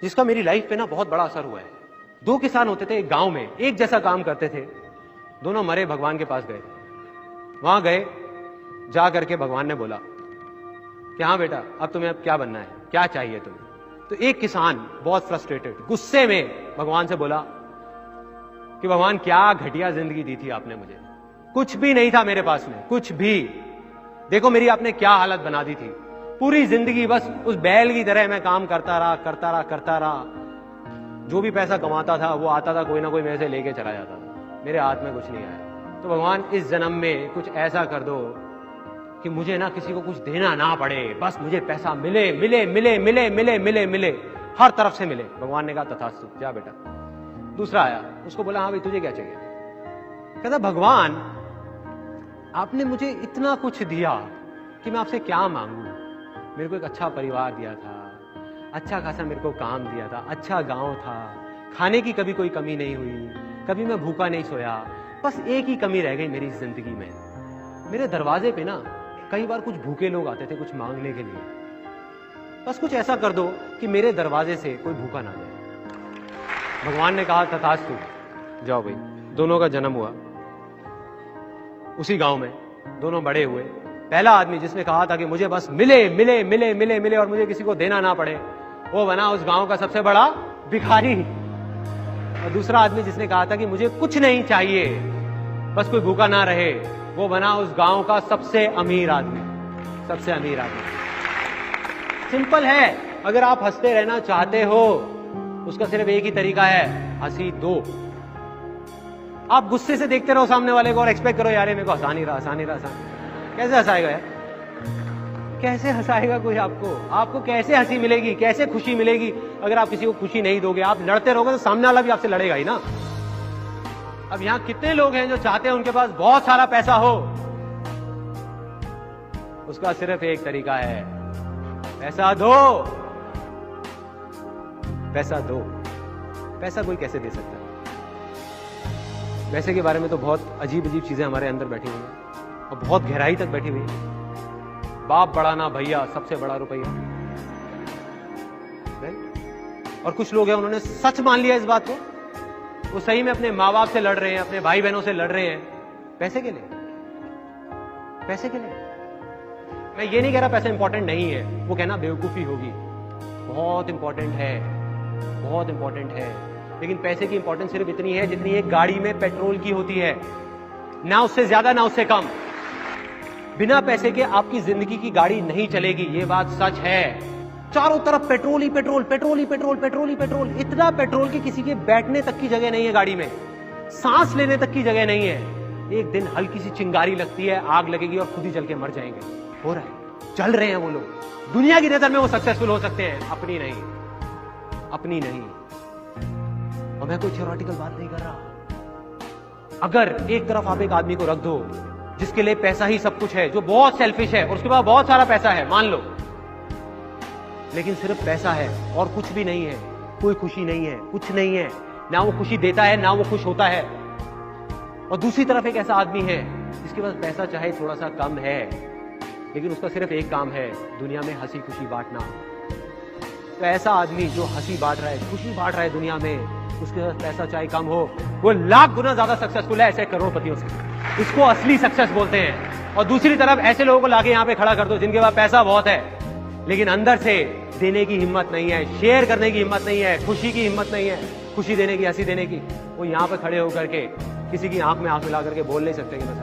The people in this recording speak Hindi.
जिसका मेरी लाइफ पे ना बहुत बड़ा असर हुआ है। दो किसान होते थे एक गांव में, एक जैसा काम करते थे, दोनों मरे, भगवान के पास गए। वहां गए, जा करके भगवान ने बोला कि हाँ बेटा, अब तुम्हें अब क्या बनना है, क्या चाहिए तुम्हें? तो एक किसान बहुत फ्रस्ट्रेटेड, गुस्से में भगवान से बोला कि भगवान, क्या घटिया जिंदगी दी थी आपने मुझे, कुछ भी नहीं था मेरे पास में, कुछ भी। देखो मेरी आपने क्या हालत बना दी थी, पूरी जिंदगी बस उस बैल की तरह मैं काम करता रहा। जो भी पैसा कमाता था वो आता था, कोई ना कोई मेरे से लेके चला जाता था, मेरे हाथ में कुछ नहीं आया। तो भगवान, इस जन्म में कुछ ऐसा कर दो कि मुझे ना किसी को कुछ देना ना पड़े, बस मुझे पैसा मिले मिले मिले मिले मिले मिले मिले, हर तरफ से मिले। भगवान ने कहा तथास्तु, जा बेटा। दूसरा आया, उसको बोला हाँ भाई तुझे क्या चाहिए? कहता भगवान, आपने मुझे इतना कुछ दिया कि मैं आपसे क्या मांगू। मेरे को एक अच्छा परिवार दिया था, अच्छा खासा मेरे को काम दिया था, अच्छा गांव था, खाने की कभी कोई कमी नहीं हुई, कभी मैं भूखा नहीं सोया। बस एक ही कमी रह गई मेरी जिंदगी में, मेरे दरवाजे पे ना कई बार कुछ भूखे लोग आते थे कुछ मांगने के लिए। बस कुछ ऐसा कर दो कि मेरे दरवाजे से कोई भूखा ना जाए। भगवान ने कहा तथास्तु, जाओ भाई। दोनों का जन्म हुआ उसी गांव में, दोनों बड़े हुए। पहला आदमी जिसने कहा था कि मुझे बस मिले मिले मिले मिले मिले और मुझे किसी को देना ना पड़े, वो बना उस गांव का सबसे बड़ा भिखारी। और दूसरा आदमी जिसने कहा था कि मुझे कुछ नहीं चाहिए, बस कोई भूखा ना रहे, वो बना उस गांव का सबसे अमीर आदमी, सबसे अमीर आदमी। सिंपल है, अगर आप हंसते रहना चाहते हो उसका सिर्फ एक ही तरीका है, हंसी दो। आप गुस्से से देखते रहो सामने वाले को और एक्सपेक्ट करो यार मेरे को हंसा नहीं रहा। कैसे हंसाएगा यार? कैसे हंसाएगा कोई आपको? आपको कैसे हंसी मिलेगी, कैसे खुशी मिलेगी अगर आप किसी को खुशी नहीं दोगे? आप लड़ते रहोगे तो सामने वाला भी आपसे लड़ेगा ही ना। अब यहां कितने लोग हैं जो चाहते हैं उनके पास बहुत सारा पैसा हो? उसका सिर्फ एक तरीका है, पैसा दो। पैसा दो। पैसा कोई कैसे दे सकता है? पैसे के बारे में तो बहुत अजीब अजीब चीजें हमारे अंदर बैठी हुई हैं और बहुत गहराई तक बैठी हुई है। बाप बड़ा ना भैया, सबसे बड़ा रुपया। और कुछ लोग हैं उन्होंने सच मान लिया इस बात को, वो सही में अपने माँ बाप से लड़ रहे हैं, अपने भाई बहनों से लड़ रहे हैं, पैसे के लिए। पैसे के लिए। मैं ये नहीं कह रहा पैसा इंपॉर्टेंट नहीं है, वो कहना बेवकूफी होगी। बहुत इंपॉर्टेंट है, बहुत इंपॉर्टेंट है, लेकिन पैसे की इंपॉर्टेंस सिर्फ इतनी है जितनी एक गाड़ी में पेट्रोल की होती है, ना उससे ज्यादा ना उससे कम। बिना पैसे के आपकी जिंदगी की गाड़ी नहीं चलेगी, ये बात सच है। चारों तरफ पेट्रोल ही पेट्रोल, पेट्रोल ही पेट्रोल, पेट्रोल ही पेट्रोल। इतना पेट्रोल कि किसी के बैठने तक की जगह नहीं है गाड़ी में, सांस लेने तक की जगह नहीं है। एक दिन हल्की सी चिंगारी लगती है, आग लगेगी और खुद ही जल के मर जाएंगे। हो रहा है, चल रहे हैं वो लोग। दुनिया की नजर में वो सक्सेसफुल हो सकते हैं, अपनी नहीं, अपनी नहीं। और मैं कोई थ्योरेटिकल बात नहीं कर रहा। अगर एक तरफ आप एक आदमी को रख दो जिसके लिए पैसा ही सब कुछ है, जो बहुत सेल्फिश है और उसके पास बहुत सारा पैसा है, मान लो, लेकिन सिर्फ पैसा है और कुछ भी नहीं है, कोई खुशी नहीं है, कुछ नहीं है, ना वो खुशी देता है ना वो खुश होता है। और दूसरी तरफ एक ऐसा आदमी है जिसके पास पैसा चाहे थोड़ा सा कम है, लेकिन उसका सिर्फ एक काम है, दुनिया में हंसी खुशी बांटना। तो ऐसा आदमी जो हंसी बांट रहा है, खुशी बांट रहा है दुनिया में, उसके पास पैसा चाहे कम हो, वो लाख गुना ज्यादा सक्सेसफुल है ऐसे करोड़पतियों से। इसको असली सक्सेस बोलते हैं। और दूसरी तरफ ऐसे लोगों को लाके यहां पे खड़ा कर दो जिनके पास पैसा बहुत है, लेकिन अंदर से देने की हिम्मत नहीं है, शेयर करने की हिम्मत नहीं है, खुशी की हिम्मत नहीं है, खुशी देने की, हंसी देने की। वो यहां पे खड़े होकर के किसी की आंख में आंख मिला करके बोल नहीं सकते कि मैं